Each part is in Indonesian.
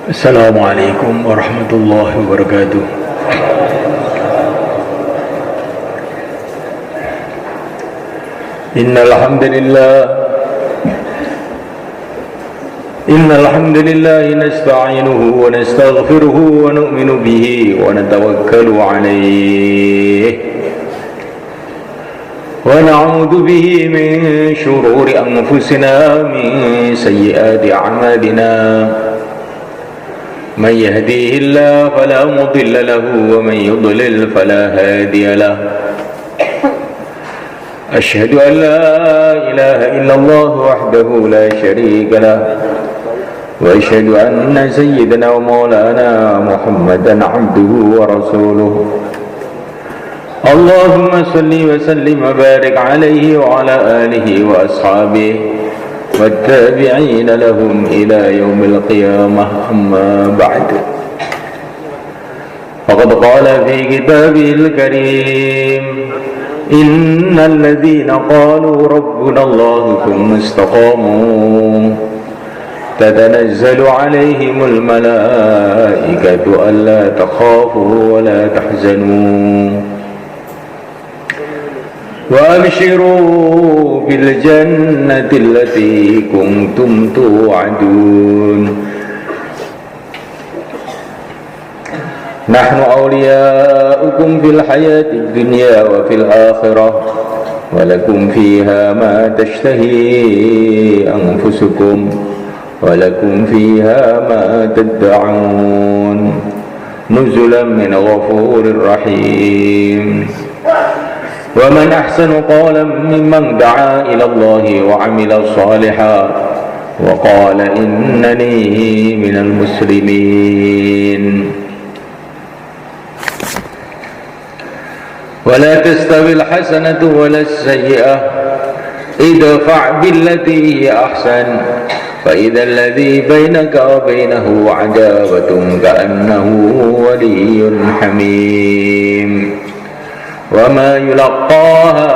Assalamualaikum warahmatullahi wabarakatuh. Innal hamdalillah nasta'inuhu wa nastaghfiruhu wa nu'minu bihi wa natawakkalu alayhi wa na'udzu bihi min shururi anfusina min sayyiati a'malina. من يهديه الله فلا مضل له ومن يضلل فلا هادي له. أشهد أن لا إله إلا الله وحده لا شريك له وأشهد أن سيدنا ومولانا محمدا عبده ورسوله. اللهم صل وسلم وبارك عليه وعلى آله وأصحابه والتابعين لهم إلى يوم القيامة. أما بعد، فقد قال في كتابه الكريم: إن الذين قالوا ربنا الله ثم استقاموا تتنزل عليهم الملائكة ألا تخافوا ولا تحزنوا وأبشروا بالجنة التي كنتم توعدون. نحن أولياؤكم في الحياة الدنيا وفي الآخرة ولكم فيها ما تشتهي أنفسكم ولكم فيها ما تدعون نزلا من غفور رحيم. ومن أحسن قولا ممن دعا إلى الله وعمل صالحا وقال إنني من المسلمين. ولا تستوي الحسنة ولا السيئة ادفع بالتي هي أحسن فإذا الذي بينك وبينه عداوة كأنه ولي حميم. وما يلقاها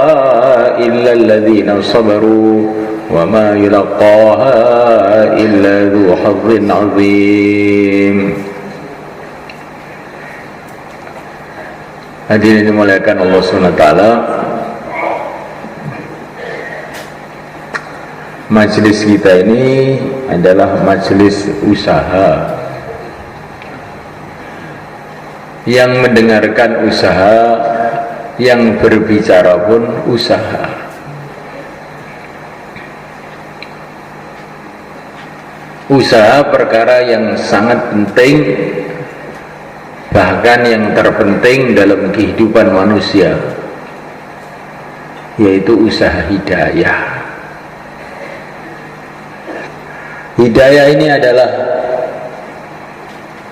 إلا الذين صبروا وما يلقاها إلا ذو حظ عظيم. Hadirin dimuliakan Allah SWT, majelis kita ini adalah majelis usaha yang mendengarkan usaha, yang berbicara pun usaha. Usaha perkara yang sangat penting, bahkan yang terpenting dalam kehidupan manusia, yaitu usaha hidayah. Hidayah ini adalah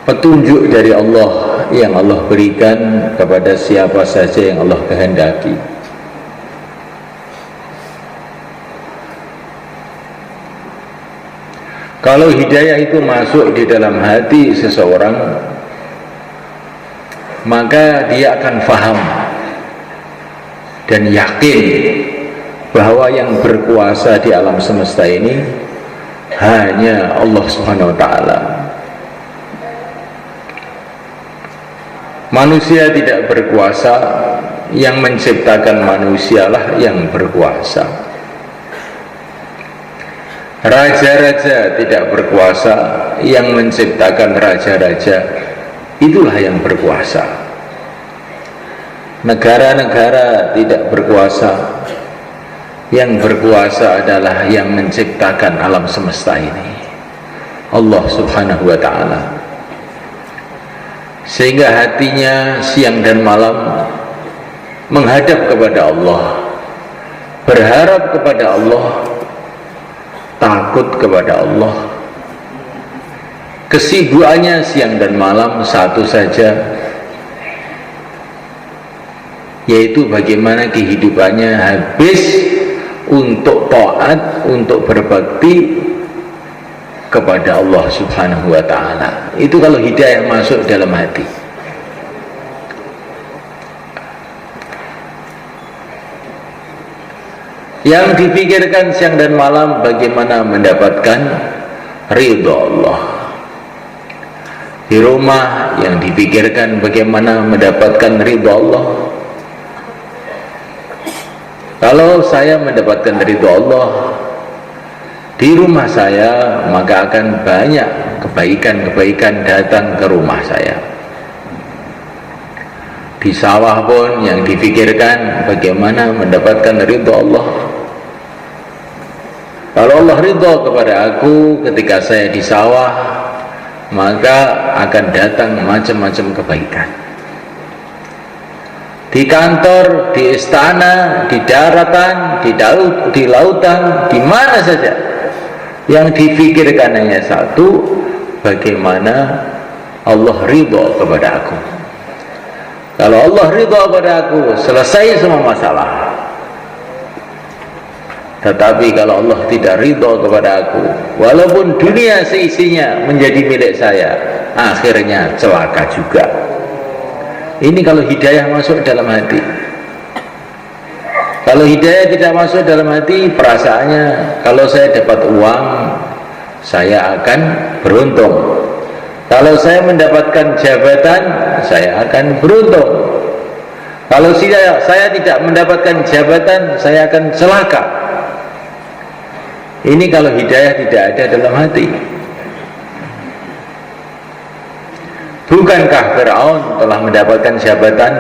petunjuk dari Allah yang Allah berikan kepada siapa saja yang Allah kehendaki. Kalau hidayah itu masuk di dalam hati seseorang, maka dia akan faham dan yakin bahwa yang berkuasa di alam semesta ini hanya Allah Subhanahu wa ta'ala. Manusia tidak berkuasa, yang menciptakan manusialah yang berkuasa. Raja-raja tidak berkuasa, yang menciptakan raja-raja itulah yang berkuasa. Negara-negara tidak berkuasa, yang berkuasa adalah yang menciptakan alam semesta ini, Allah Subhanahu wa ta'ala. Sehingga hatinya siang dan malam menghadap kepada Allah, berharap kepada Allah, takut kepada Allah. Kesibukannya siang dan malam satu saja, yaitu bagaimana kehidupannya habis untuk taat, untuk berbakti kepada Allah Subhanahu wa ta'ala. Itu kalau hidayah masuk dalam hati. Yang dipikirkan siang dan malam bagaimana mendapatkan ridha Allah. Di rumah yang dipikirkan bagaimana mendapatkan ridha Allah. Kalau saya mendapatkan ridha Allah di rumah saya, maka akan banyak kebaikan-kebaikan datang ke rumah saya. Di sawah pun yang dipikirkan bagaimana mendapatkan ridha Allah. Kalau Allah ridha kepada aku ketika saya di sawah, maka akan datang macam-macam kebaikan. Di kantor, di istana, di daratan, di lautan, di mana saja, yang dipikirkan hanya satu, bagaimana Allah ridha kepada aku. Kalau Allah ridha kepada aku, selesai semua masalah. Tetapi kalau Allah tidak ridha kepada aku, walaupun dunia seisinya menjadi milik saya, akhirnya celaka juga. Ini kalau hidayah masuk dalam hati. Kalau hidayah tidak masuk dalam hati, perasaannya kalau saya dapat uang, saya akan beruntung. Kalau saya mendapatkan jabatan, saya akan beruntung. Kalau saya tidak mendapatkan jabatan, saya akan celaka. Ini kalau hidayah tidak ada dalam hati. Bukankah Fir'aun telah mendapatkan jabatan?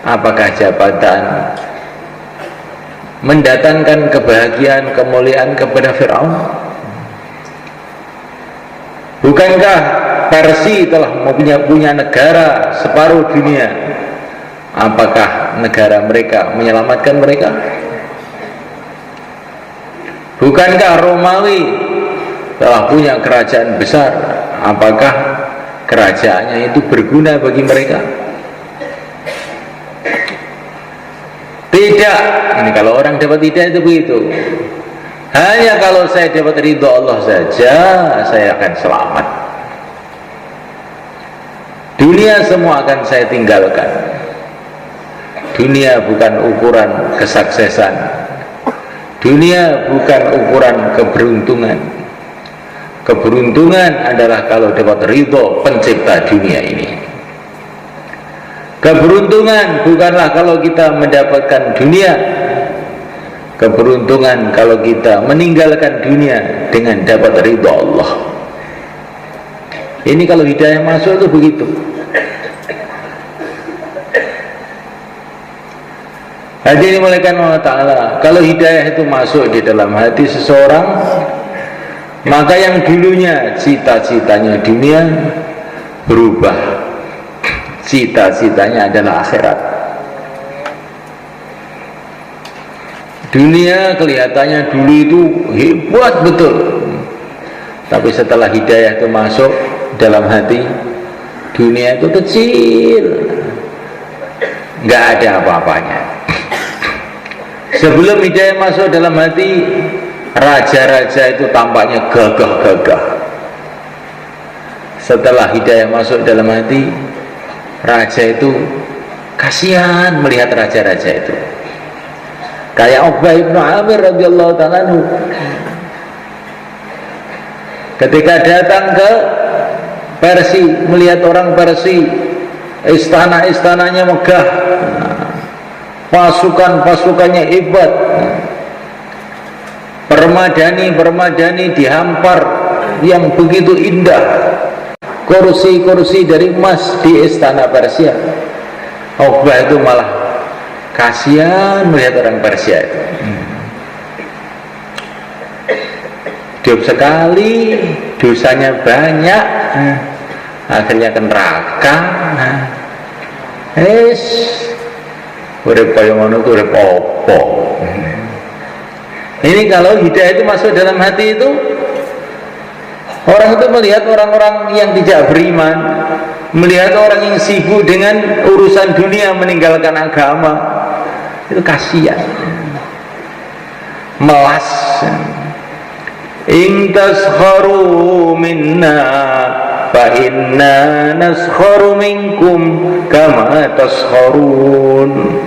Apakah jabatan mendatangkan kebahagiaan, kemuliaan kepada Fir'aun? Bukankah Persia telah punya negara separuh dunia? Apakah negara mereka menyelamatkan mereka? Bukankah Romawi telah punya kerajaan besar? Apakah kerajaannya itu berguna bagi mereka? Tidak. Ini kalau orang dapat hidayah itu begitu. Hanya kalau saya dapat ridho Allah saja, saya akan selamat. Dunia semua akan saya tinggalkan. Dunia bukan ukuran kesuksesan. Dunia bukan ukuran keberuntungan. Keberuntungan adalah kalau dapat ridho pencipta dunia ini. Keberuntungan bukanlah kalau kita mendapatkan dunia. Keberuntungan kalau kita meninggalkan dunia dengan dapat ridho Allah. Ini kalau hidayah masuk itu begitu. Hadirin dimulakan Allah Ta'ala, kalau hidayah itu masuk di dalam hati seseorang, maka yang dulunya cita-citanya dunia berubah. Cita-citanya adalah akhirat. Dunia kelihatannya dulu itu hebat betul, tapi setelah hidayah itu masuk dalam hati, dunia itu kecil, nggak ada apa-apanya. Sebelum hidayah masuk dalam hati, raja-raja itu tampaknya gagah-gagah. Setelah hidayah masuk dalam hati, raja itu kasihan melihat raja-raja itu. Kayak Uqbah bin Amir radhiyallahu ta'ala anhu, ketika datang ke Persia, melihat orang Persia, istana-istananya megah, pasukan-pasukannya hebat, permadani-permadani dihampar yang begitu indah, kursi-kursi dari emas di istana Persia. Uqbah itu malah kasihan melihat orang Persia itu. Hidup sekali, dosanya banyak, akhirnya ke neraka. Urip kaya ngono ku urip apa? Ini kalau hidayah itu masuk dalam hati itu, orang itu melihat orang-orang yang tidak beriman, melihat orang yang sibuk dengan urusan dunia, meninggalkan agama, itu kasihan, melas. In taskharu minna fa inna naskharu minkum kama taskharun.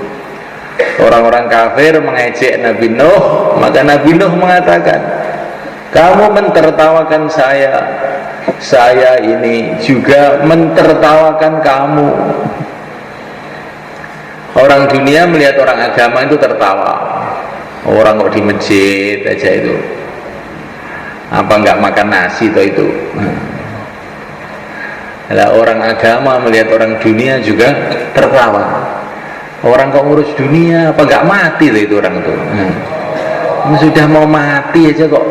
Orang-orang kafir mengejek Nabi Nuh, maka Nabi Nuh mengatakan, kamu mentertawakan saya saya ini juga mentertawakan kamu. Orang dunia melihat orang agama itu tertawa. Orang kok di masjid aja itu, apa nggak makan nasi toh itu. Lah orang agama melihat orang dunia juga tertawa. Orang kok ngurus dunia, apa nggak mati tuh itu orang tuh. Sudah mau mati aja kok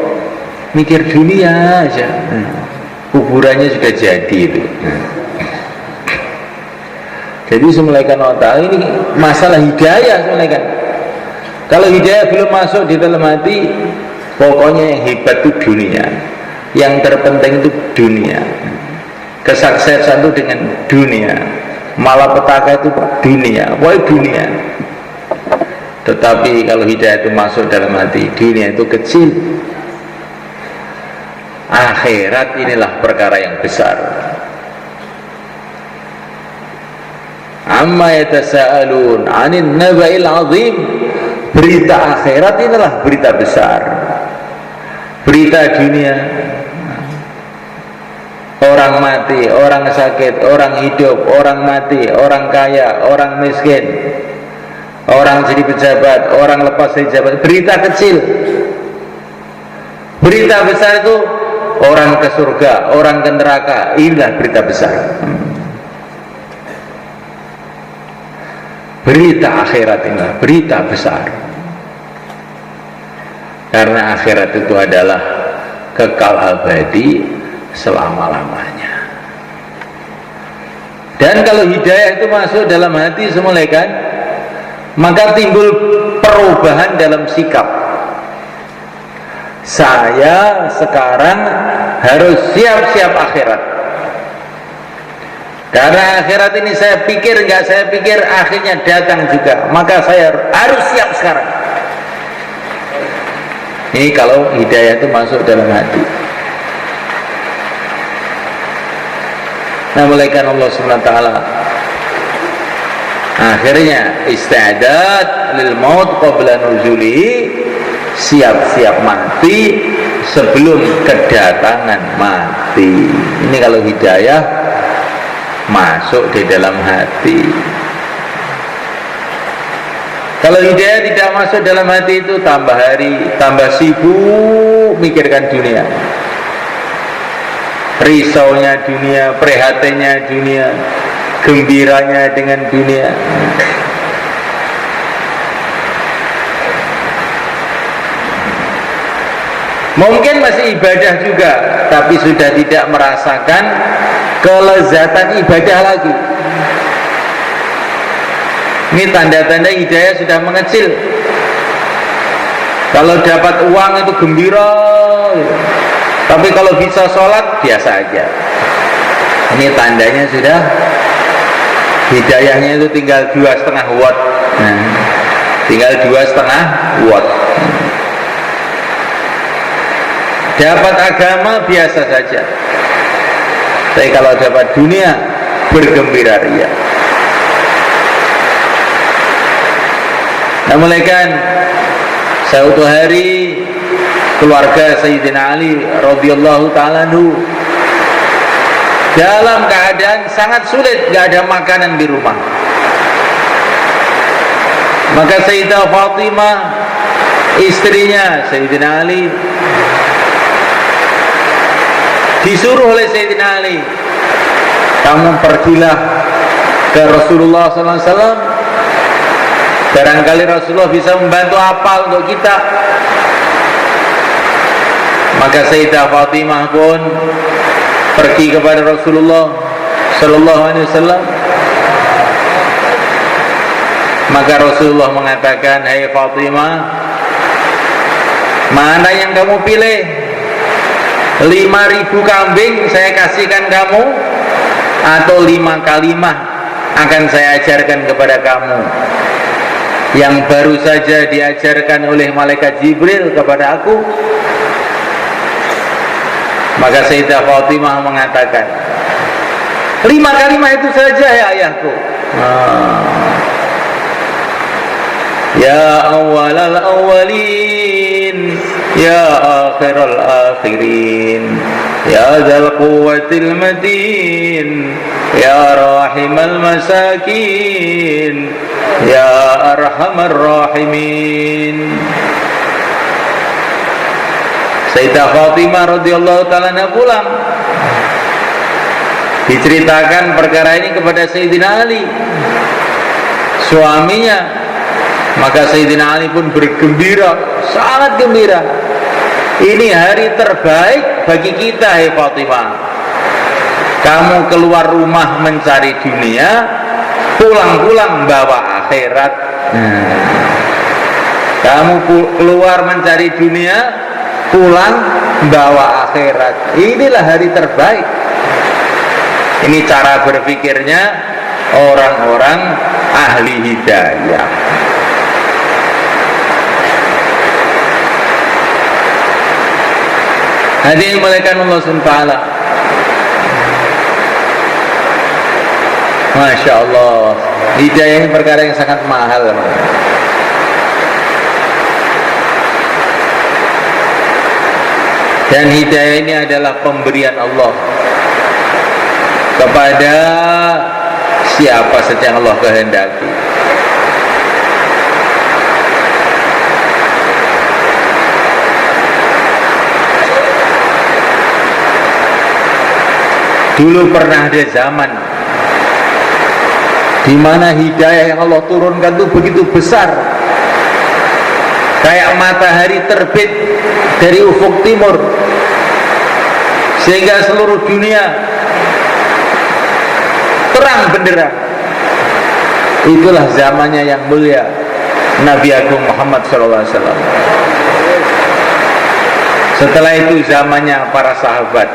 mikir dunia aja. Kuburannya sudah jadi itu. Jadi semulaikan otak ini masalah hidayah semulaikan. Kalau hidayah belum masuk di dalam hati, pokoknya yang hebat itu dunia, yang terpenting itu dunia, kesuksesan itu dengan dunia, malapetaka itu dunia, wah dunia. Tetapi kalau hidayah itu masuk dalam hati, dunia itu kecil, akhirat inilah perkara yang besar. Amma yatasaalun 'anil naba'il 'azim. Berita akhirat inilah berita besar. Berita dunia, orang mati, orang sakit, orang hidup, orang mati, orang kaya, orang miskin, orang jadi pejabat, orang lepas dari jabatan, berita kecil. Berita besar itu orang ke surga, orang ke neraka, inilah berita besar. Berita akhirat inilah berita besar. Karena akhirat itu adalah kekal abadi selama-lamanya. Dan kalau hidayah itu masuk dalam hati semulaikan, maka timbul perubahan dalam sikap. Saya sekarang harus siap-siap akhirat. Karena akhirat ini saya pikir, enggak saya pikir, akhirnya datang juga. Maka saya harus siap sekarang. Ini kalau hidayah itu masuk dalam hati. Nah, mulaikan Allah SWT akhirnya isti'dad lil maut qabla nuzuli, siap-siap mati sebelum kedatangan mati. Ini kalau hidayah masuk di dalam hati. Kalau hidayah tidak masuk dalam hati itu tambah hari, tambah sibuk mikirkan dunia, risaunya dunia, prihatinnya dunia, gembiranya dengan dunia. Mungkin masih ibadah juga, tapi sudah tidak merasakan kelezatan ibadah lagi. Ini tanda-tanda hidayah sudah mengecil. Kalau dapat uang itu gembira, tapi kalau bisa sholat biasa aja. Ini tandanya sudah hidayahnya itu tinggal 2,5 watt. Nah, tinggal 2,5 watt. Dapat agama biasa saja, tapi kalau dapat dunia bergembira ria. Nah, mulaikan suatu hari keluarga Sayyidina Ali radhiyallahu ta'ala anhu dalam keadaan sangat sulit, gak ada makanan di rumah. Maka Sayyidah Fatimah, istrinya Sayyidina Ali, disuruh oleh Sayyidina Ali, kamu pergilah ke Rasulullah SAW, barangkali Rasulullah bisa membantu apa untuk kita. Maka Sayyidah Fatimah pun pergi kepada Rasulullah Sallallahu Alaihi Wasallam. Maka Rasulullah mengatakan, hai Fatimah, mana yang kamu pilih? 5.000 kambing saya kasihkan kamu, atau 5 kalimah akan saya ajarkan kepada kamu yang baru saja diajarkan oleh malaikat Jibril kepada aku. Maka Sayyidah Fatimah mengatakan, 5 kalimah itu saja ya ayahku. Ya awalal awalin, ya akhiral akhirin, Ya dzal quwwatil matin, ya rahimal masakin, ya arhamar rahimin. Sayyidah Fatimah radhiyallahu ta'ala anha pulang, diceritakan perkara ini kepada Sayyidina Ali, suaminya. Maka Sayyidina Ali pun bergembira, sangat gembira. Ini hari terbaik bagi kita, hai Fatimah. Kamu keluar rumah mencari dunia, pulang-pulang bawa akhirat. Kamu keluar mencari dunia, pulang bawa akhirat. Inilah hari terbaik. Ini cara berpikirnya orang-orang ahli hidayah. Hadirin malaikat Allah SWT, Masya Allah, hidayah ini perkara yang sangat mahal. Dan hidayah ini adalah pemberian Allah kepada siapa saja yang Allah kehendaki. Dulu pernah ada zaman di mana hidayah yang Allah turunkan itu begitu besar, kayak matahari terbit dari ufuk timur, sehingga seluruh dunia terang benderang. Itulah zamannya yang mulia Nabi Agung Muhammad SAW. Setelah itu zamannya para sahabat.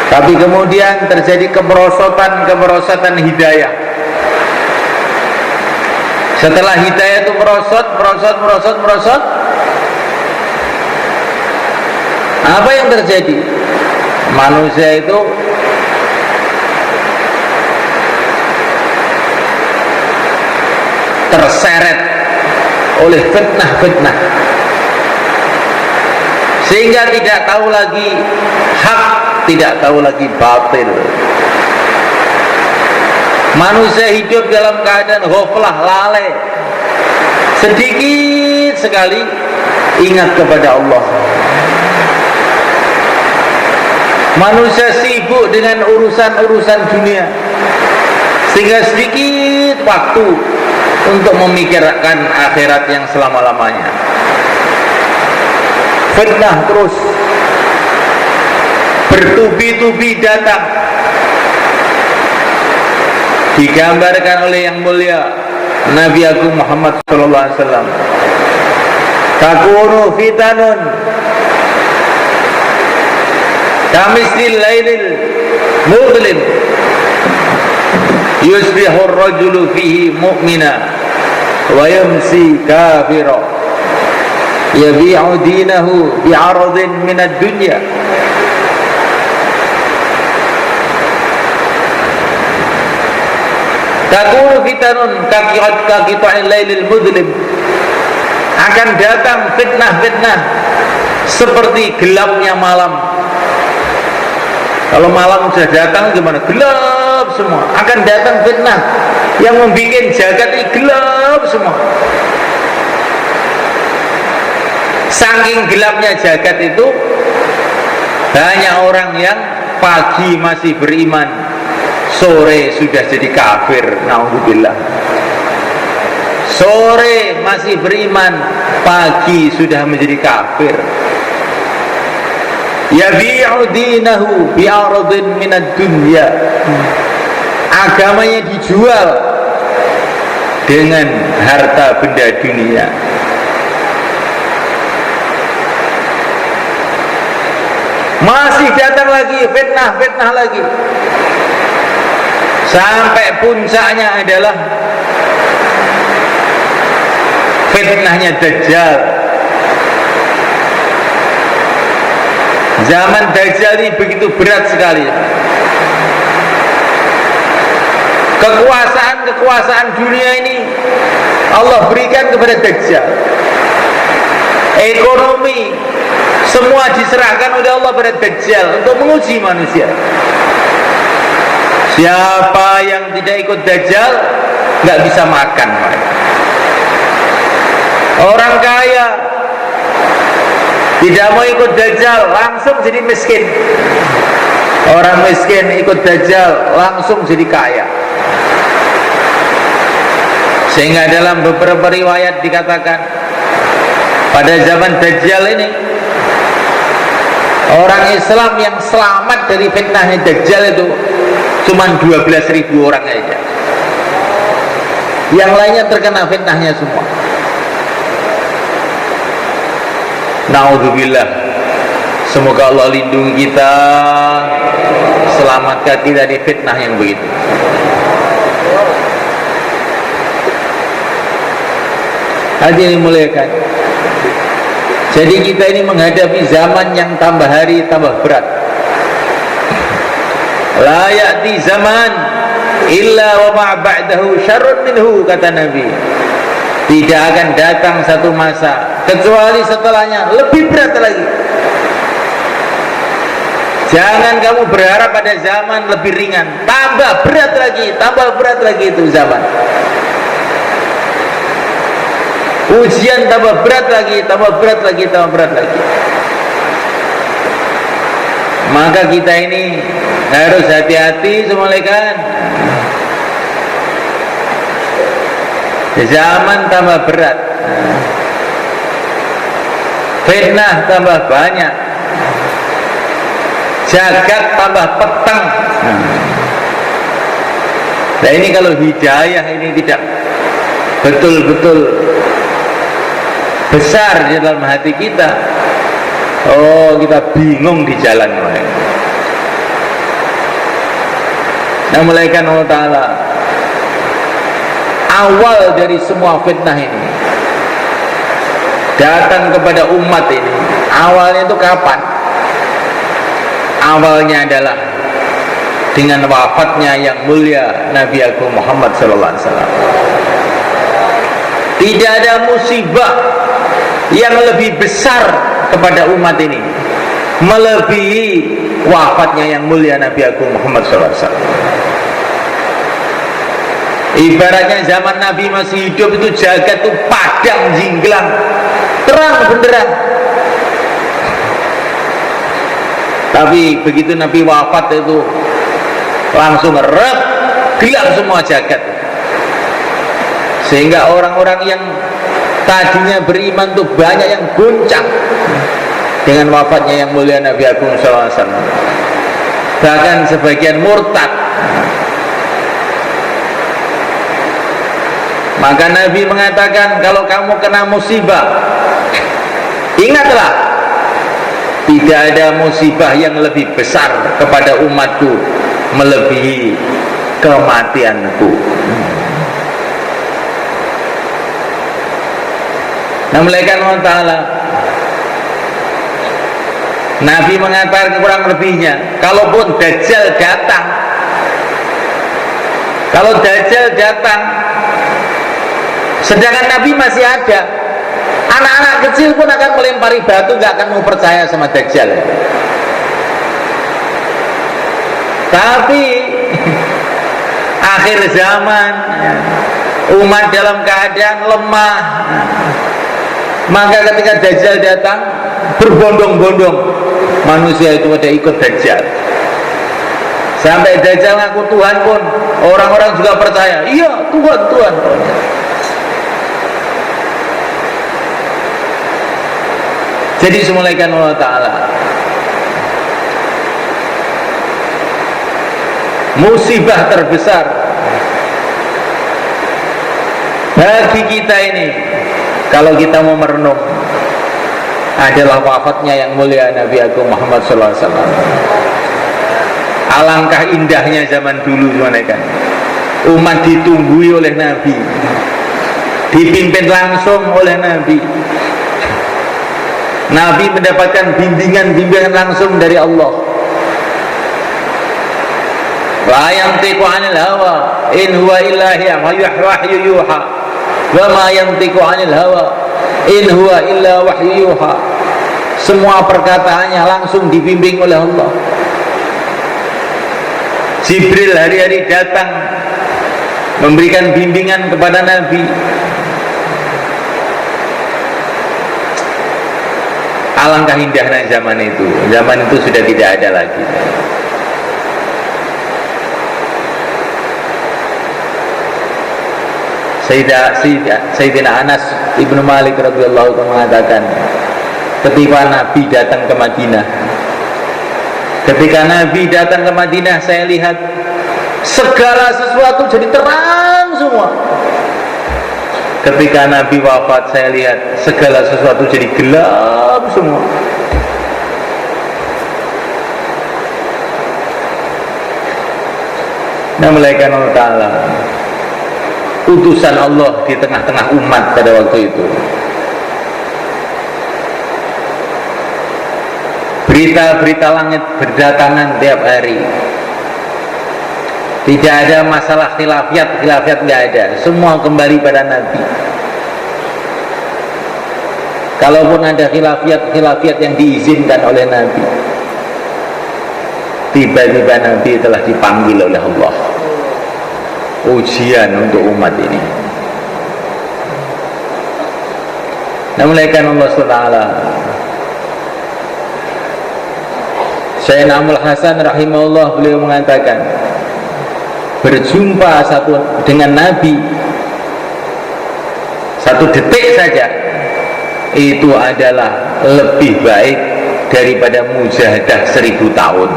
Tapi kemudian terjadi kemerosotan hidayah. Setelah hidayah itu merosot, apa yang terjadi? Manusia itu terseret oleh fitnah-fitnah, sehingga tidak tahu lagi hak, tidak tahu lagi batil. Manusia hidup dalam keadaan ghaflah, lalai, sedikit sekali ingat kepada Allah. Manusia sibuk dengan urusan-urusan dunia, sehingga sedikit waktu untuk memikirkan akhirat yang selama-lamanya. Fitnah terus bertubi-tubi datang. Digambarkan oleh yang mulia Nabi Agung Muhammad SAW. Takunu fitanun kamistil lailil mudlim, yusbihur rajulu fihi mu'mina wa yamsi kafira, yabi'u dinahu bi'aradin minad dunya. Takunu fitanun kaqita'il lailil mudlim, akan datang fitnah-fitnah seperti gelapnya malam. Kalau malam sudah datang gimana? Gelap semua. Akan datang fitnah yang membuat jagat ini gelap semua. Saking gelapnya jagat itu, banyak orang yang pagi masih beriman, sore sudah jadi kafir. Naudzubillah. Sore masih beriman, pagi sudah menjadi kafir. Yabi'u dinahu bi'aradin minad dunya, agamanya dijual dengan harta benda dunia. Masih datang lagi fitnah lagi, sampai puncaknya adalah fitnahnya Dajjal. Zaman Dajjal ini begitu berat sekali. Kekuasaan dunia ini Allah berikan kepada Dajjal. Ekonomi Semua diserahkan oleh Allah pada Dajjal untuk menguji manusia. Siapa yang tidak ikut Dajjal nggak bisa makan. Orang kaya tidak mau ikut Dajjal langsung jadi miskin. Orang miskin ikut Dajjal langsung jadi kaya. Sehingga dalam beberapa riwayat dikatakan pada zaman Dajjal ini orang Islam yang selamat dari fitnahnya Dajjal itu cuma 12.000 orang aja. Yang lainnya terkena fitnahnya semua. Naudzubillah. Semoga Allah lindungi kita, selamatkan kita dari fitnah yang begitu. Hadirin dimuliakan. Jadi kita ini menghadapi zaman yang tambah hari tambah berat. La ya'ti zaman illa wa ma ba'dahu syarrun minhu, kata Nabi. Tidak akan datang satu masa kecuali setelahnya lebih berat lagi. Jangan kamu berharap pada zaman lebih ringan, tambah berat lagi itu zaman. Ujian tambah berat lagi. Maka kita ini harus hati-hati semuanya kan. Zaman tambah berat, fitnah tambah banyak, jagat tambah petang. Nah ini kalau hidayah ini tidak betul-betul besar di dalam hati kita, oh kita bingung di jalan. Nah mulaikan Allah Ta'ala, awal dari semua fitnah ini datang kepada umat ini, awalnya itu kapan? Awalnya adalah dengan wafatnya yang mulia Nabi Agung Muhammad SAW. Tidak ada musibah yang lebih besar kepada umat ini melebihi wafatnya yang mulia Nabi Agung Muhammad SAW. Ibaratnya zaman Nabi masih hidup itu jagat itu padang jinglang, terang benderang. Tapi begitu Nabi wafat itu langsung rep, gelap semua jagat. Sehingga orang-orang yang tadinya beriman itu banyak yang goncang dengan wafatnya yang mulia Nabi Agung SAW. Bahkan sebagian murtad. Maka Nabi mengatakan, kalau kamu kena musibah, ingatlah, tidak ada musibah yang lebih besar kepada umatku melebihi kematianku. Nah, melainkan Allah Ta'ala, Nabi mengatakan kurang lebihnya, kalaupun Dajjal datang, kalau Dajjal datang sedangkan Nabi masih ada, anak-anak kecil pun akan melempari batu, gak akan mau percaya sama Dajjal. Tapi akhir zaman umat dalam keadaan lemah, maka ketika Dajjal datang berbondong-bondong manusia itu pada ikut Dajjal. Sampai Dajjal ngaku Tuhan pun orang-orang juga percaya, iya Tuhan. Jadi semulaikan Allah Ta'ala, musibah terbesar bagi kita ini, kalau kita mau merenung, adalah wafatnya yang mulia Nabi Agung Muhammad SAW. Alangkah indahnya zaman dulu, kan? Umat ditunggui oleh Nabi, dipimpin langsung oleh Nabi. Nabi mendapatkan bimbingan langsung dari Allah. La yantiqu 'anil hawa in huwa illa wahyu yuha. Wa ma yantiqu 'anil hawa in huwa illa wahyu yuha. semua perkataannya langsung dibimbing oleh Allah. Jibril hari-hari datang memberikan bimbingan kepada Nabi. Alangkah indahnya zaman itu. Zaman itu sudah tidak ada lagi. Sayyidina Anas Ibnu Malik radhiyallahu anhu mengatakan, ketika Nabi datang ke Madinah, saya lihat segala sesuatu jadi terang semua. Ketika Nabi wafat, saya lihat segala sesuatu jadi gelap semua. Nah, malaikat Allah Ta'ala, utusan Allah di tengah-tengah umat pada waktu itu. Berita-berita langit berdatangan tiap hari. Tidak ada masalah khilafiyat nggak ada. Semua kembali pada Nabi. Kalaupun ada khilafiyat yang diizinkan oleh Nabi, tiba-tiba Nabi telah dipanggil oleh Allah. Ujian untuk umat ini. Nah, malaikat Allah SWT, Sayyidina Amul Hasan rahimahullah, beliau mengatakan, berjumpa dengan Nabi satu detik saja itu adalah lebih baik daripada mujahadah 1000 tahun.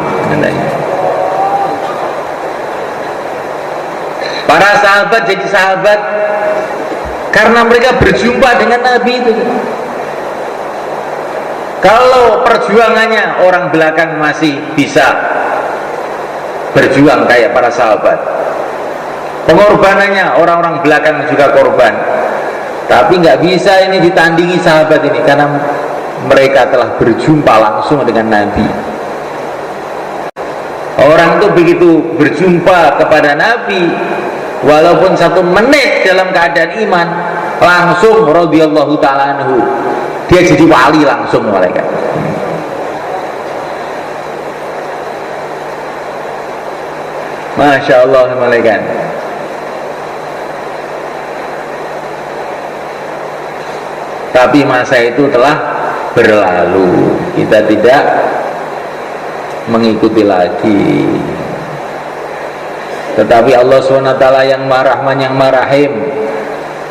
Para sahabat jadi sahabat karena mereka berjumpa dengan Nabi itu. Kalau perjuangannya orang belakang masih bisa berjuang kayak para sahabat, pengorbanannya orang-orang belakang juga korban, tapi nggak bisa ini ditandingi sahabat ini karena mereka telah berjumpa langsung dengan Nabi. Orang itu begitu berjumpa kepada Nabi, walaupun 1 menit dalam keadaan iman, langsung radhiyallahu ta'ala anhu, dia jadi wali langsung malaikat. Masya Allah malaikat. Tapi masa itu telah berlalu, kita tidak mengikuti lagi. Tetapi Allah SWT yang Maha Rahman yang Maha Rahim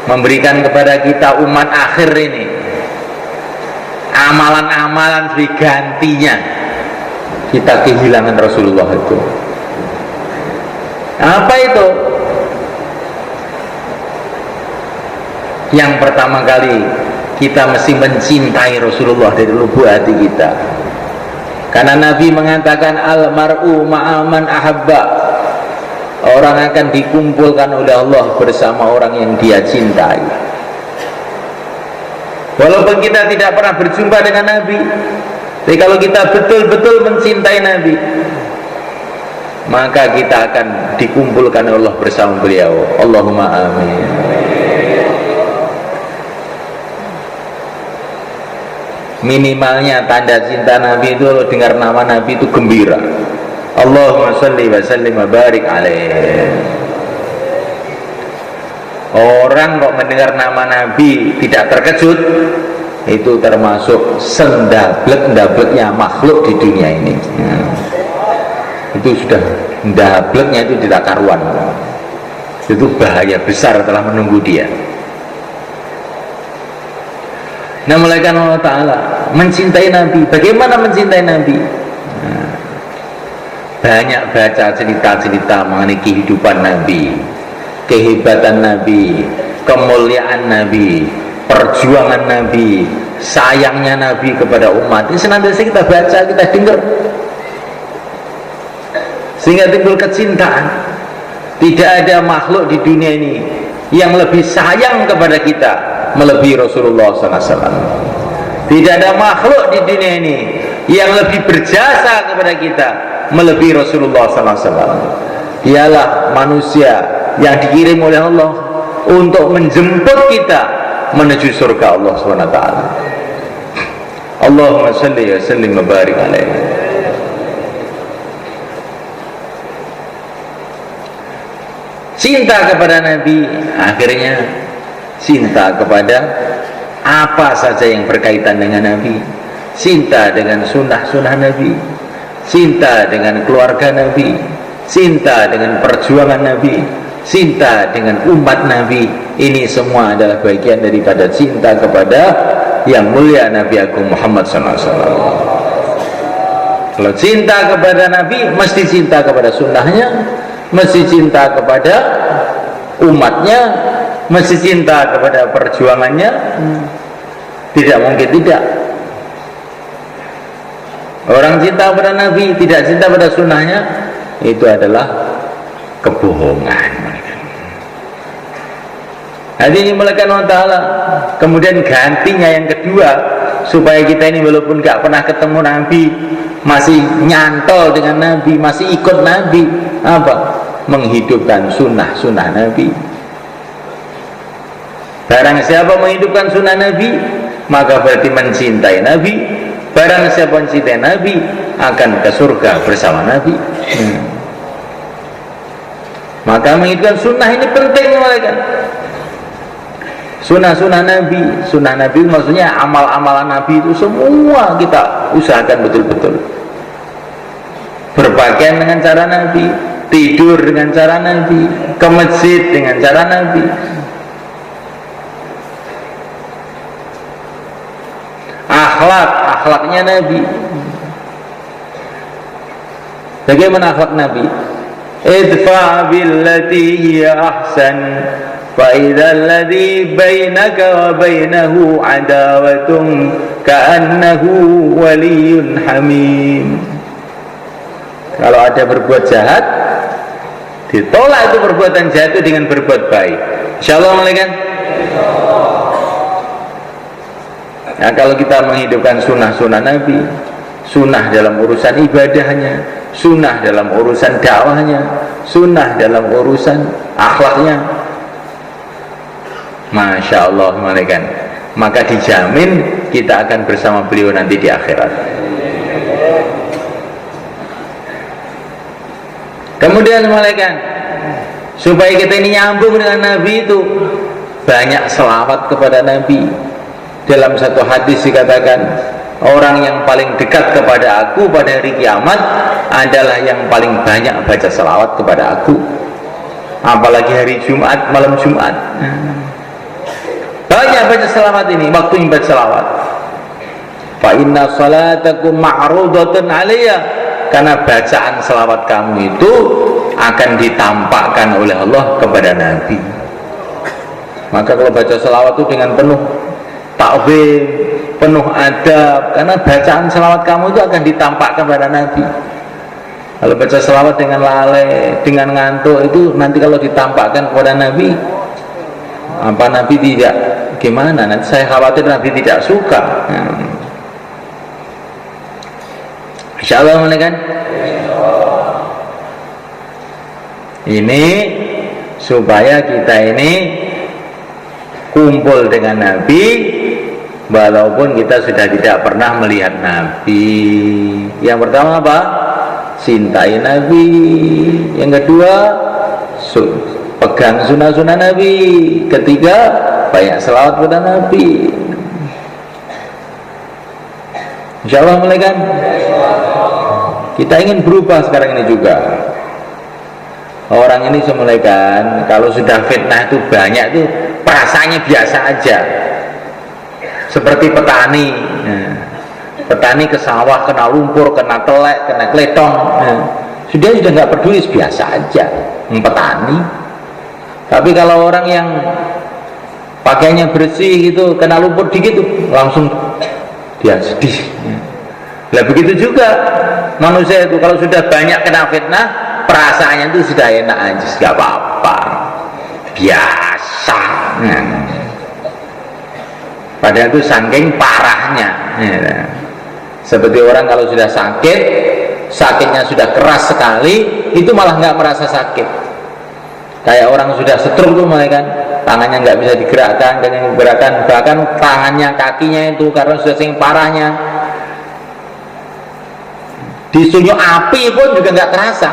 memberikan kepada kita umat akhir ini amalan-amalan sebagai gantinya kita kehilangan Rasulullah itu. Apa itu? Yang pertama kali, kita mesti mencintai Rasulullah dari lubuk hati kita. Karena Nabi mengatakan al-mar'u ma'aman ahabba, orang akan dikumpulkan oleh Allah bersama orang yang dia cintai. Walaupun kita tidak pernah berjumpa dengan Nabi, tapi kalau kita betul-betul mencintai Nabi, maka kita akan dikumpulkan oleh Allah bersama beliau. Allahumma amin. Minimalnya tanda cinta Nabi itu, kalau dengar nama Nabi itu gembira. Allahumma sholli wa sallim wa barik alaih. Orang kok mendengar nama Nabi tidak terkejut, itu termasuk sendablek-ndableknya makhluk di dunia ini. Itu sudah ndableknya itu tidak karuan. Itu bahaya besar telah menunggu dia. Nah, malaikat Allah Ta'ala mencintai Nabi. Bagaimana mencintai Nabi? Banyak baca cerita-cerita mengenai kehidupan Nabi, kehebatan Nabi, kemuliaan Nabi, perjuangan Nabi, sayangnya Nabi kepada umat. Ini senantiasa kita baca, kita dengar, sehingga timbul kecintaan. Tidak ada makhluk di dunia ini yang lebih sayang kepada kita melebihi Rasulullah SAW. Tidak ada makhluk di dunia ini yang lebih berjasa kepada kita melebihi Rasulullah SAW. Dialah manusia yang dikirim oleh Allah untuk menjemput kita menuju surga Allah SWT. Allahumma salli wa sallim wa barik alaihi. Cinta kepada Nabi, akhirnya cinta kepada apa saja yang berkaitan dengan Nabi, cinta dengan sunnah-sunnah Nabi, cinta dengan keluarga Nabi, cinta dengan perjuangan Nabi, cinta dengan umat Nabi. Ini semua adalah bagian daripada cinta kepada yang mulia Nabi Agung Muhammad SAW. Kalau cinta kepada Nabi, mesti cinta kepada sunnahnya, mesti cinta kepada umatnya, mesti cinta kepada perjuangannya. Tidak mungkin tidak. Orang cinta kepada Nabi, tidak cinta pada sunnahnya, itu adalah kebohongan. Hadirin dimulakan Allah Ta'ala. Kemudian gantinya yang kedua, supaya kita ini walaupun gak pernah ketemu Nabi, masih nyantol dengan Nabi, masih ikut Nabi, apa? Menghidupkan sunnah-sunnah Nabi. Barang siapa menghidupkan sunnah Nabi, maka berarti mencintai Nabi. Barang siapa mencintai Nabi, akan ke surga bersama Nabi. Maka menghidupkan sunnah ini penting, mereka. Sunnah-sunnah Nabi maksudnya amal-amalan Nabi itu semua kita usahakan betul-betul. Berpakaian dengan cara Nabi, tidur dengan cara Nabi, ke masjid dengan cara Nabi. Akhlaknya Nabi. Bagaimana akhlak Nabi? Idfa billati hiya ahsan fa idzal ladzi bainaka wa bainahu adawatun ka'annahu waliyyun hamim. Kalau ada berbuat jahat, ditolak itu perbuatan jahat itu dengan berbuat baik. Insyaallah, malaikat. Nah, kalau kita menghidupkan sunnah-sunnah Nabi, sunnah dalam urusan ibadahnya, sunnah dalam urusan dakwahnya, sunnah dalam urusan akhlaknya, Masya Allah, malaikat, maka dijamin kita akan bersama beliau nanti di akhirat. Kemudian malaikat, supaya kita ini nyambung dengan Nabi itu, banyak selawat kepada Nabi. Dalam satu hadis dikatakan, orang yang paling dekat kepada aku pada hari kiamat adalah yang paling banyak baca selawat kepada aku. Apalagi hari Jumat, malam Jumat, banyak baca selawat ini, waktu baca selawat. Fa inna salatakum ma'rudatun alaiya, karena bacaan selawat kamu itu akan ditampakkan oleh Allah kepada Nabi. Maka kalau baca selawat itu dengan penuh ta'zim, penuh adab, karena bacaan selawat kamu itu akan ditampakkan kepada Nabi. Kalau baca selawat dengan lalai, dengan ngantuk, itu nanti kalau ditampakkan kepada Nabi, apa Nabi tidak gimana? Nanti saya khawatir Nabi tidak suka. Insyaallah, kan? Ini supaya kita ini kumpul dengan Nabi, walaupun kita sudah tidak pernah melihat Nabi. Yang pertama apa? Cintai Nabi. Yang kedua, pegang sunnah-sunnah Nabi. Ketiga, banyak selawat kepada Nabi. Insyaallah, kan? Kita ingin berubah sekarang ini juga. Orang ini semulaikan, kalau sudah fitnah itu banyak itu perasaannya biasa aja. Seperti petani, petani ke sawah kena lumpur, kena telek, kena kletong, sudah nggak peduli, biasa aja petani. Tapi kalau orang yang pakaiannya bersih gitu, kena lumpur dikit tuh langsung dia sedih. Lah begitu juga manusia itu, kalau sudah banyak kena fitnah, perasaannya itu sudah enak aja, nggak apa-apa, biasa. Padahal itu saking parahnya. Seperti orang kalau sudah sakit, sakitnya sudah keras sekali, itu malah nggak merasa sakit. Kayak orang sudah stroke tuh, malah kan tangannya nggak bisa digerakkan, bahkan tangannya, kakinya itu karena sudah saking parahnya, Disunyuk api pun juga nggak terasa.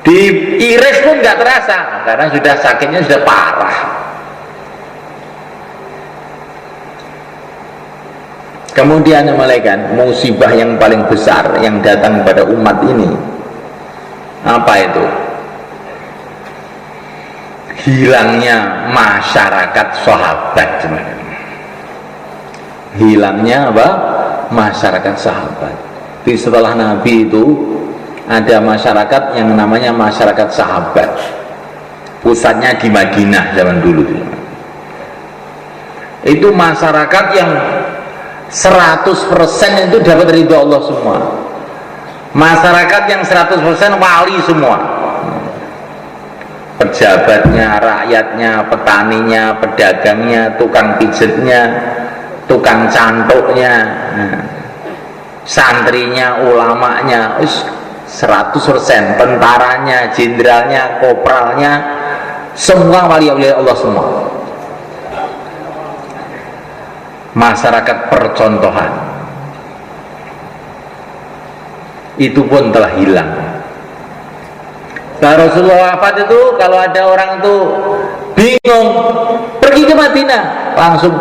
Diiris pun nggak terasa karena sudah sakitnya sudah parah. Kemudian malaikat, musibah yang paling besar yang datang pada umat ini apa itu? Hilangnya masyarakat sahabat. Hilangnya apa? Masyarakat sahabat. Di setelah Nabi itu ada masyarakat yang namanya masyarakat sahabat. Pusatnya di Madinah zaman dulu. Itu masyarakat yang 100% itu dapat ridho Allah semua. Masyarakat yang 100% wali semua. Pejabatnya, rakyatnya, petaninya, pedagangnya, tukang pijetnya, tukang cantuknya, santrinya, ulamanya, 100%, tentaranya, jenderalnya, kopralnya, semua wali Allah semua. Masyarakat percontohan itu pun telah hilang. Nah, Rasulullah wafat itu kalau ada orang itu bingung pergi ke Madinah, langsung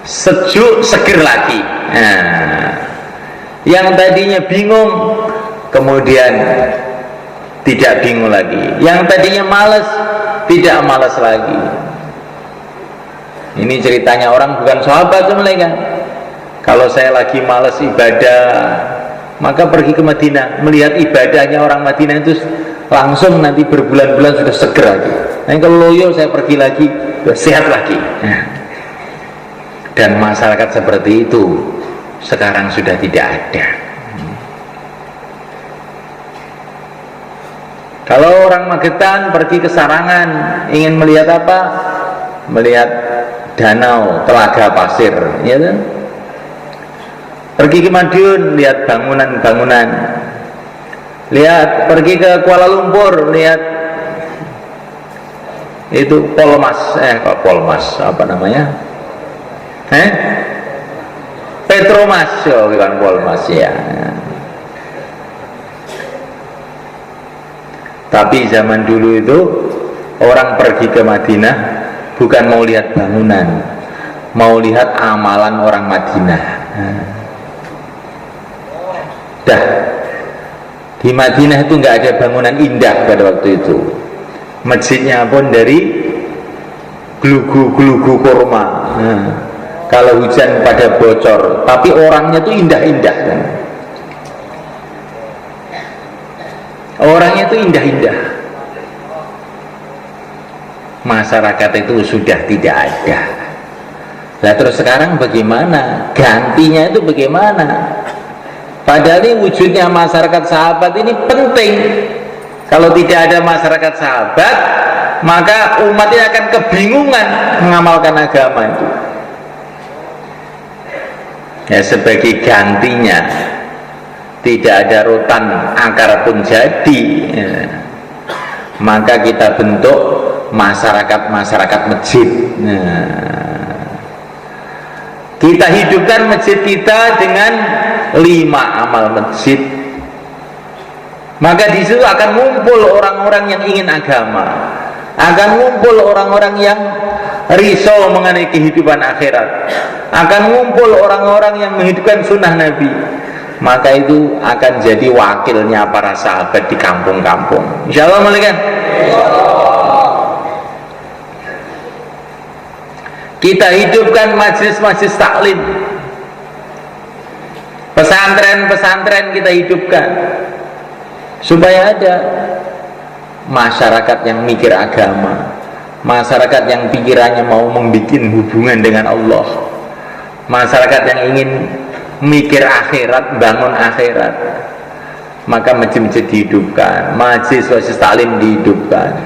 sejuk seger lagi. Nah, yang tadinya bingung kemudian tidak bingung lagi, yang tadinya malas tidak malas lagi. Ini ceritanya orang bukan sahabat mereka. Kalau saya lagi malas ibadah, maka pergi ke Madinah, melihat ibadahnya orang Madinah itu langsung nanti berbulan-bulan sudah seger lagi. Nah, kalau loyo saya pergi lagi, sehat lagi. Dan masyarakat seperti itu sekarang sudah tidak ada. Kalau orang Magetan pergi ke Sarangan, ingin melihat apa? Melihat danau, telaga pasir, ya kan? Pergi ke Madiun, lihat bangunan-bangunan. Lihat, pergi ke Kuala Lumpur, lihat itu Polmas, apa namanya? Petromas, oh, bukan Polmas ya. Tapi zaman dulu itu orang pergi ke Madinah bukan mau lihat bangunan, mau lihat amalan orang Madinah. Dah, di Madinah itu nggak ada bangunan indah pada waktu itu. Masjidnya pun dari gelugu-gelugu kurma. Kalau hujan pada bocor, tapi orangnya tuh indah-indah kan. Orangnya tuh indah-indah. Masyarakat itu sudah tidak ada. Nah, terus sekarang bagaimana? Gantinya itu bagaimana? Padahal ini wujudnya masyarakat sahabat ini penting. Kalau tidak ada masyarakat sahabat, maka umatnya akan kebingungan mengamalkan agama itu. Ya, sebagai gantinya tidak ada rotan akar pun jadi, ya, maka kita bentuk masyarakat masjid. Nah, kita hidupkan masjid kita dengan 5 amal masjid, maka di situ akan ngumpul orang-orang yang ingin agama, akan ngumpul orang-orang yang risau mengenai kehidupan akhirat, akan ngumpul orang-orang yang menghidupkan sunnah Nabi. Maka itu akan jadi wakilnya para sahabat di kampung-kampung. Insyaallah malaikat. Kita hidupkan majlis-majlis taklim, pesantren-pesantren kita hidupkan, supaya ada masyarakat yang mikir agama, masyarakat yang pikirannya mau membuat hubungan dengan Allah, masyarakat yang ingin mikir akhirat, bangun akhirat. Maka masjid-masjid dihidupkan, majlis-majlis taklim dihidupkan.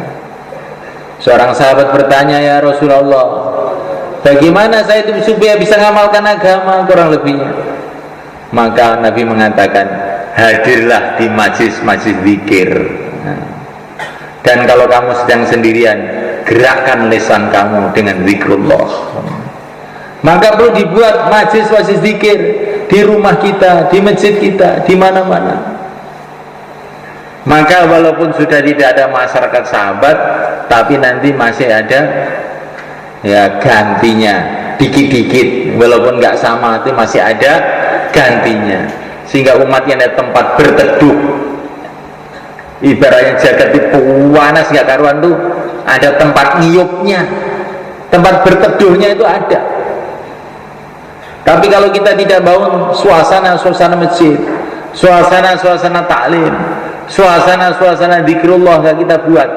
Seorang sahabat bertanya, ya Rasulullah, bagaimana saya itu supaya bisa mengamalkan agama, kurang lebihnya? Maka Nabi mengatakan, hadirlah di majlis-majlis zikir. Dan kalau kamu sedang sendirian, gerakkan lisan kamu dengan zikrullah. Maka perlu dibuat majelis zikir di rumah kita, di masjid kita, di mana-mana. Maka walaupun sudah tidak ada masyarakat sahabat, tapi nanti masih ada ya gantinya, dikit-dikit, walaupun nggak sama itu masih ada gantinya, sehingga umatnya ada tempat berteduh. Ibaratnya jagat itu panas nggak karuan tuh, ada tempat ngiyupnya, tempat berteduhnya itu ada. Tapi kalau kita tidak bangun suasana masjid, suasana taklim, suasana zikrullah nggak kita buat,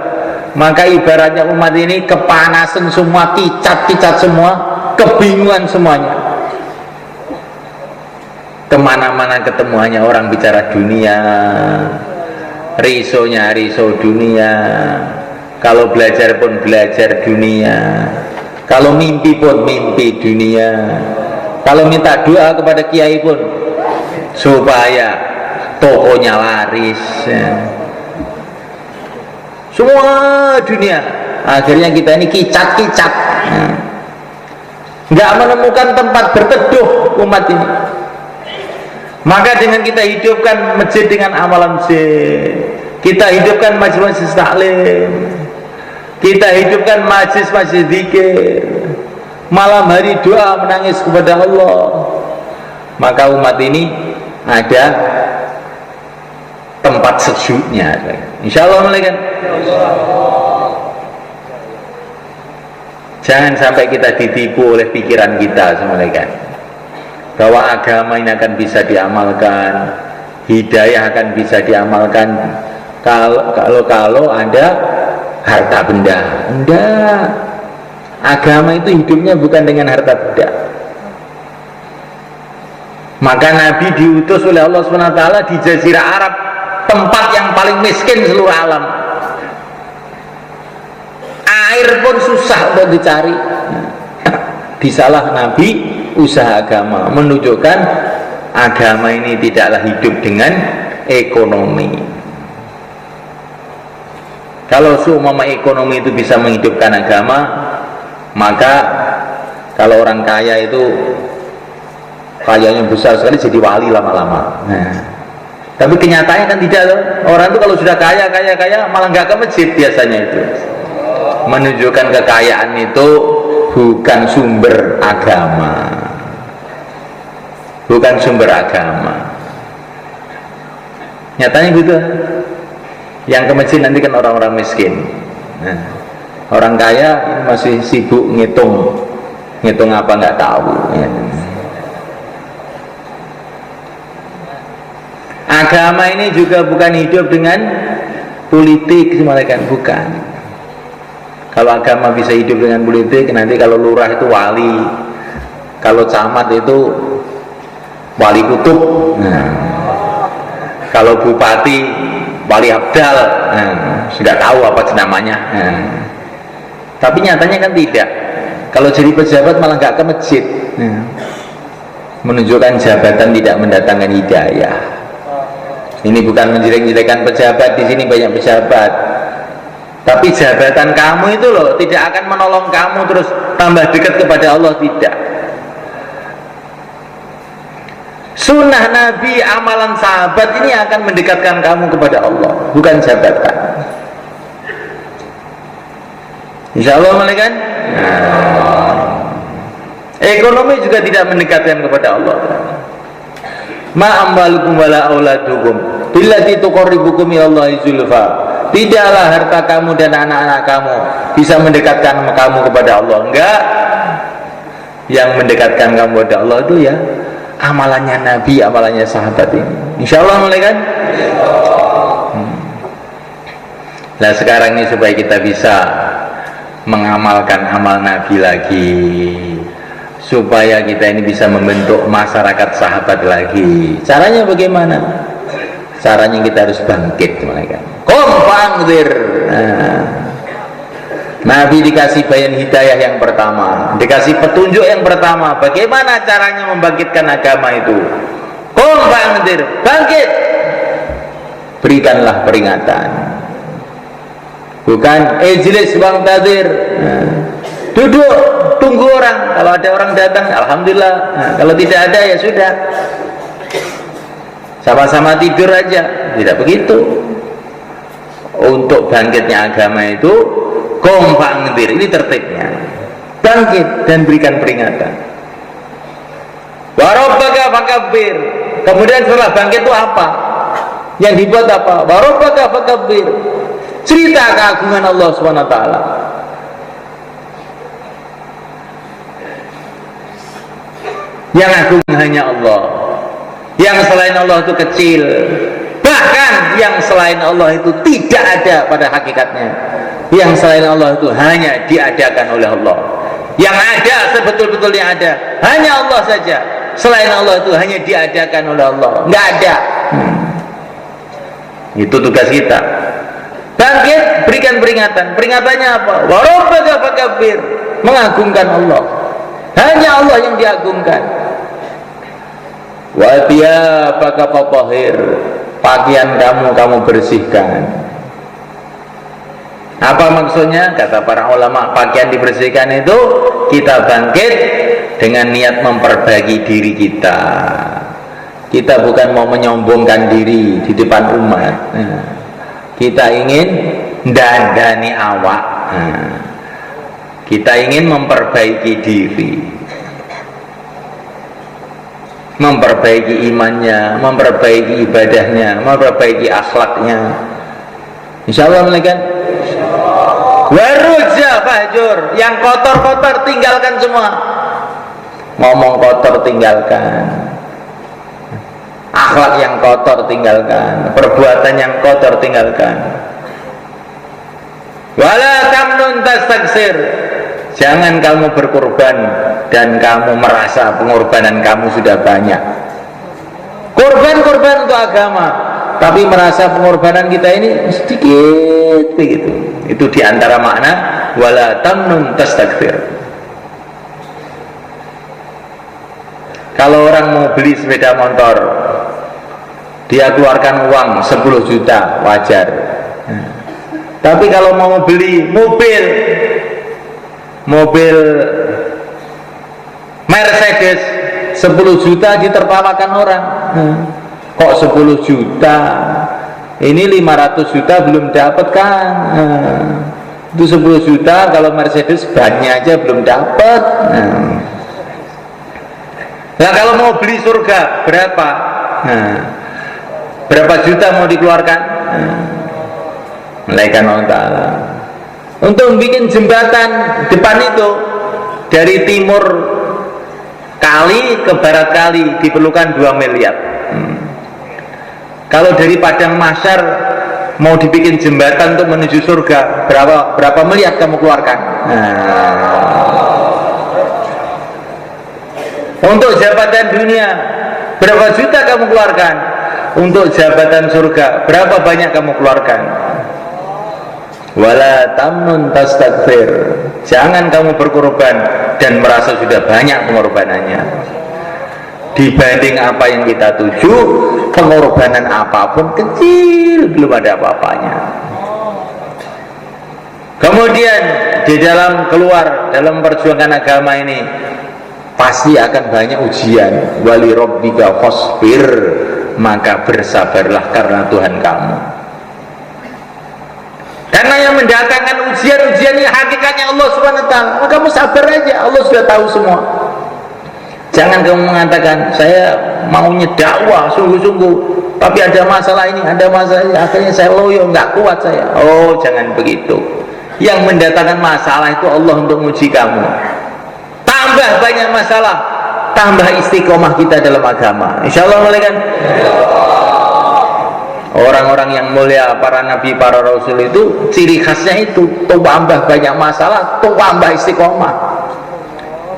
maka ibaratnya umat ini kepanasan semua, kicat semua, kebingungan semuanya. Kemana-mana ketemu hanya orang bicara dunia, riso dunia. Kalau belajar pun belajar dunia, kalau mimpi pun mimpi dunia, kalau minta doa kepada kiai pun supaya tokonya laris, semua dunia. Akhirnya kita ini kicat, nggak menemukan tempat berteduh umat ini. Maka dengan kita hidupkan masjid dengan amalan masjid, kita hidupkan majelis taklim, kita hidupkan majelis zikir, malam hari doa menangis kepada Allah, maka umat ini ada tempat sejuknya. Insyaallah malaikat. Jangan sampai kita ditipu oleh pikiran kita malaikat, bahwa agama ini akan bisa diamalkan, hidayah akan bisa diamalkan kalau ada harta benda. Enggak, agama itu hidupnya bukan dengan harta benda. Maka Nabi diutus oleh Allah SWT di Jazirah Arab, tempat yang paling miskin seluruh alam. Air pun susah untuk dicari. Disalah Nabi usaha agama, menunjukkan agama ini tidaklah hidup dengan ekonomi. Kalau seumpama ekonomi itu bisa menghidupkan agama, maka kalau orang kaya itu kayanya besar sekali jadi wali lama-lama. Tapi kenyataannya kan tidak loh. Orang itu kalau sudah kaya malah nggak ke masjid biasanya. Itu menunjukkan kekayaan itu bukan sumber agama, bukan sumber agama. Nyatanya gitu. Yang ke masjid nanti kan orang-orang miskin. Orang kaya masih sibuk ngitung apa nggak tahu. Agama ini juga bukan hidup dengan politik, semalakan bukan. Kalau agama bisa hidup dengan politik, nanti kalau lurah itu wali, kalau camat itu wali kutub, kalau bupati wali abdal, sudah tahu apa namanya. Tapi nyatanya kan tidak. Kalau jadi pejabat malah nggak ke masjid, menunjukkan jabatan tidak mendatangkan hidayah. Ini bukan menjelek-jelekan pejabat, di sini banyak pejabat. Tapi jabatan kamu itu loh tidak akan menolong kamu terus tambah dekat kepada Allah, tidak. Sunnah Nabi, amalan sahabat ini akan mendekatkan kamu kepada Allah, bukan jabatan. Insya Allah malaikat. Ekonomi juga tidak mendekatkan kepada Allah. Ma amwalukum wala auladukum billati tuqarribukum ilallahi zulfa. Tidaklah harta kamu dan anak-anak kamu bisa mendekatkan kamu kepada Allah. Enggak. Yang mendekatkan kamu kepada Allah itu ya amalannya Nabi, amalannya sahabat ini. Insyaallah malaikat. Nah sekarang ini supaya kita bisa mengamalkan amal Nabi lagi, supaya kita ini bisa membentuk masyarakat sahabat lagi. Caranya bagaimana? Caranya kita harus bangkit malaikat. Kompangdir. Nabi dikasih bayan hidayah yang pertama, dikasih petunjuk yang pertama, bagaimana caranya membangkitkan agama itu. Kompangdir, bangkit, berikanlah peringatan, bukan ijlis wangtadir, duduk tunggu orang. Kalau ada orang datang, alhamdulillah. Nah, kalau tidak ada ya sudah, sama-sama tidur aja. Tidak begitu. Untuk bangkitnya agama itu kompak ngedir, ini tertibnya. Bangkit dan berikan peringatan. Wa rabbaka fakabbir. Kemudian setelah bangkit itu apa? Yang dibuat apa? Wa rabbaka fakabbir. Cerita keagungan Allah Subhanahu wa taala. Yang agung hanya Allah. Yang selain Allah itu kecil. Bahkan yang selain Allah itu tidak ada pada hakikatnya. Yang selain Allah itu hanya diadakan oleh Allah. Yang ada sebetul-betulnya ada hanya Allah saja. Selain Allah itu hanya diadakan oleh Allah, nggak ada. Itu tugas kita. Bangkit, berikan peringatan. Peringatannya apa? Wa rabbaka fakabbir. Mengagungkan Allah. Hanya Allah yang diagungkan. Wa thiyabaka fatahhir. Pakaian kamu bersihkan. Apa maksudnya? Kata para ulama, pakaian dibersihkan itu kita bangkit dengan niat memperbaiki diri kita. Kita bukan mau menyombongkan diri di depan umat. Kita ingin dandani awak. Kita ingin memperbaiki diri, memperbaiki imannya, memperbaiki ibadahnya, memperbaiki akhlaknya. Insyaallah kan? Warujah fahjur. Yang kotor-kotor tinggalkan semua. Ngomong kotor tinggalkan. Akhlak yang kotor tinggalkan. Perbuatan yang kotor tinggalkan. Wala tamnun tastaksir. Jangan kamu berkorban dan kamu merasa pengorbanan kamu sudah banyak. Korban-korban untuk agama, tapi merasa pengorbanan kita ini sedikit begitu. Itu diantara makna wala tamnun tastakbir. Kalau orang mau beli sepeda motor, dia keluarkan uang 10 juta, wajar. Tapi kalau mau beli mobil Mercedes 10 juta ditertawakan orang. Kok 10 juta? Ini 500 juta belum dapat kan? Itu 10 juta kalau Mercedes bannya aja belum dapat. Nah, kalau mau beli surga berapa? Berapa juta mau dikeluarkan? Malaikat Allah Ta'ala. Untuk bikin jembatan depan itu dari timur kali ke barat kali diperlukan 2 miliar. Kalau dari Padang Mahsyar mau dibikin jembatan untuk menuju surga, berapa miliar kamu keluarkan? Untuk jabatan dunia berapa juta kamu keluarkan? Untuk jabatan surga berapa banyak kamu keluarkan? Wala tamnun tastakbir. Jangan kamu berkorban dan merasa sudah banyak pengorbanannya. Dibanding apa yang kita tuju, pengorbanan apapun kecil, belum ada apa-apanya. Kemudian di dalam keluar dalam perjuangan agama ini pasti akan banyak ujian. Wali rabbika fasbir, maka bersabarlah karena Tuhan kamu. Karena yang mendatangkan ujian-ujian ini hakikatnya Allah Subhanahu wa taala. Maka kamu sabar aja, Allah sudah tahu semua. Jangan kamu mengatakan saya maunya dakwah sungguh-sungguh, tapi ada masalah ini, ada masalah ini, akhirnya saya loyo, nggak kuat saya. Oh, jangan begitu. Yang mendatangkan masalah itu Allah untuk menguji kamu. Tambah banyak masalah, tambah istiqomah kita dalam agama. Insyaallah mulai kan? Orang-orang yang mulia, para nabi, para rasul itu ciri khasnya itu tambah banyak masalah, tambah istiqomah.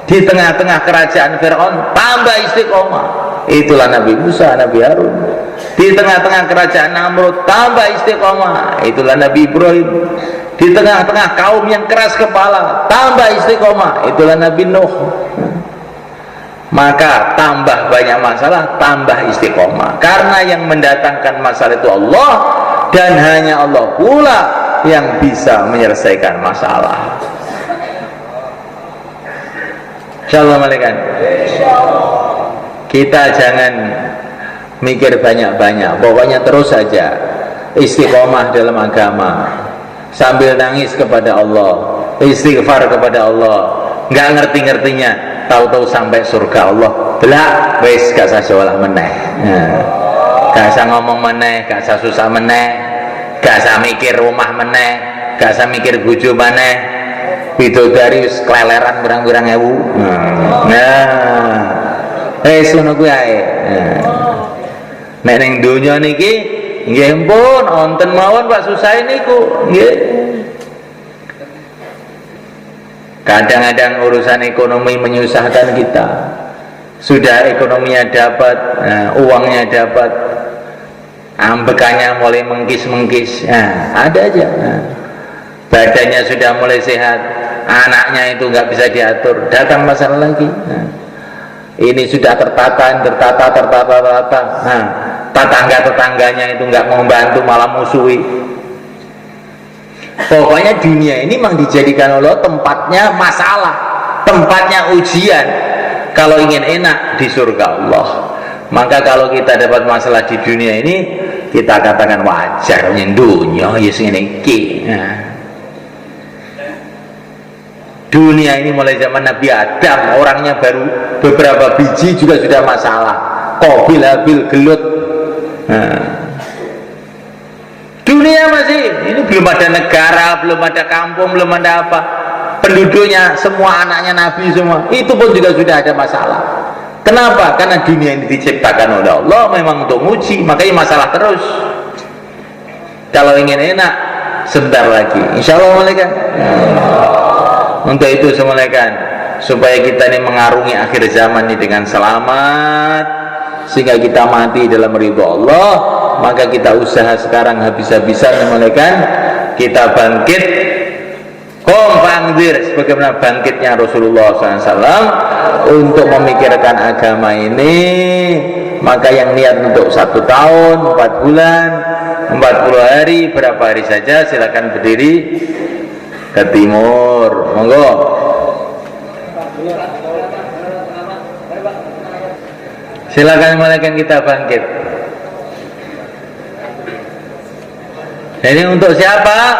Di tengah-tengah kerajaan Fir'aun tambah istiqomah. Itulah Nabi Musa, Nabi Harun. Di tengah-tengah kerajaan Namrud tambah istiqomah. Itulah Nabi Ibrahim. Di tengah-tengah kaum yang keras kepala tambah istiqomah. Itulah Nabi Nuh. Maka tambah banyak masalah, tambah istiqomah. Karena yang mendatangkan masalah itu Allah, dan hanya Allah pula yang bisa menyelesaikan masalah. Insyaallah malaikat. Kita jangan mikir banyak-banyak, pokoknya terus saja istiqomah dalam agama, sambil nangis kepada Allah, istighfar kepada Allah, nggak ngerti-ngertinya, tahu-tahu sampai surga Allah, belak, wes gak usah seolah meneh, gak usah ngomong meneh, gak usah susah meneh, gak usah mikir rumah meneh, gak usah mikir bojo meneh. Bidodari wis keleleran berang-berang ewu. Ngono kuwi ae. Nek ning donya niki nggih pun wonten mawon Pak susah niku nggih. Kadang-kadang urusan ekonomi menyusahkan kita. Sudah ekonominya dapat, uangnya dapat, ambekannya mulai mengkis-mengkis. Ada aja. Badannya sudah mulai sehat, anaknya itu nggak bisa diatur, datang masalah lagi. Ini sudah tertata. Tetangga-tetangganya itu nggak mau bantu, malah musuhi. Pokoknya dunia ini memang dijadikan Allah tempatnya masalah, tempatnya ujian. Kalau ingin enak di surga Allah, maka kalau kita dapat masalah di dunia ini, kita katakan wajar, dunia ya sing ngene iki. Dunia ini mulai zaman Nabi Adam, orangnya baru beberapa biji juga sudah masalah. Qabil Habil gelut. Dunia masih, ini belum ada negara, belum ada kampung, belum ada apa. Penduduknya semua anaknya Nabi semua, itu pun juga sudah ada masalah. Kenapa? Karena dunia ini diciptakan oleh Allah memang untuk uji, makanya masalah terus. Kalau ingin enak, sebentar lagi, insya Allah malaikat. Untuk itu semulaikan, supaya kita ini mengarungi akhir zaman ini dengan selamat, sehingga kita mati dalam ridho Allah, maka kita usaha sekarang habis-habisan semulaikan, kita bangkit, fangdir, sebagaimana bangkitnya Rasulullah SAW untuk memikirkan agama ini. Maka yang niat untuk 1 tahun, 4 bulan, 40 hari, berapa hari saja, silakan berdiri ke timur, monggo. Silakan malaikat kita bangkit. Ini untuk siapa?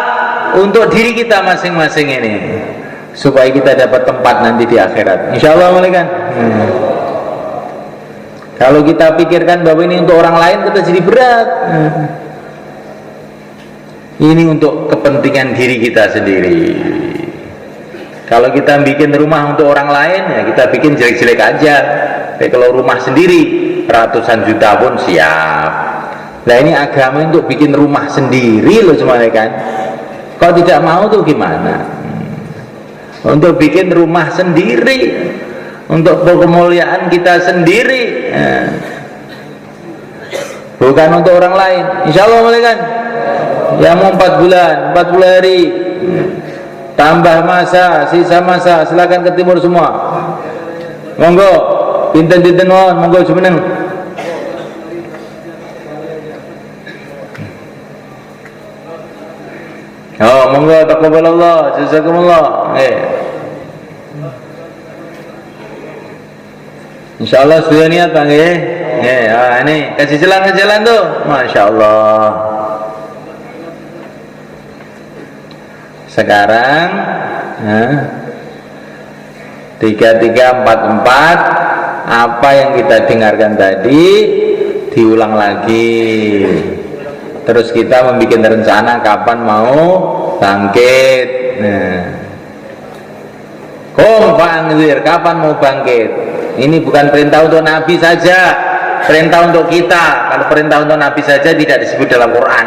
Untuk diri kita masing-masing ini, supaya kita dapat tempat nanti di akhirat. Insya Allah malaikat. Kalau kita pikirkan bahwa ini untuk orang lain, kita jadi berat. Ini untuk kepentingan diri kita sendiri. Kalau kita bikin rumah untuk orang lain, ya kita bikin jelek-jelek aja. Tapi kalau rumah sendiri, ratusan juta pun siap. Nah ini agama untuk bikin rumah sendiri loh semuanya kan. Kalau tidak mau tuh gimana? Untuk bikin rumah sendiri, untuk kemuliaan kita sendiri, bukan untuk orang lain. Insya Allah malaikat. Yang mau 4 bulan, 40 hari, tambah masa, sisa masa, silakan ke timur semua. Monggo, pinten-pinten monggo jumeneng. Oh, monggo taqabbalallah, jazakumullah. Insyaallah sudah niat Bang nggih. Ini kasih jalan tuh. Masyaallah. Sekarang 3344, apa yang kita dengarkan tadi diulang lagi. Terus kita membuat rencana kapan mau bangkit. Kapan mau bangkit? Ini bukan perintah untuk Nabi saja, perintah untuk kita. Kalau perintah untuk Nabi saja tidak disebut dalam Quran.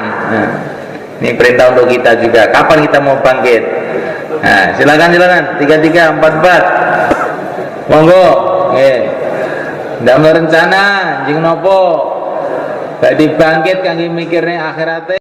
Ini perintah untuk kita juga. Kapan kita mau bangkit? Silakan 3344. Monggo. Ndak merencana jeng nopo. Badi bangkit kangge mikirnya akhiratnya.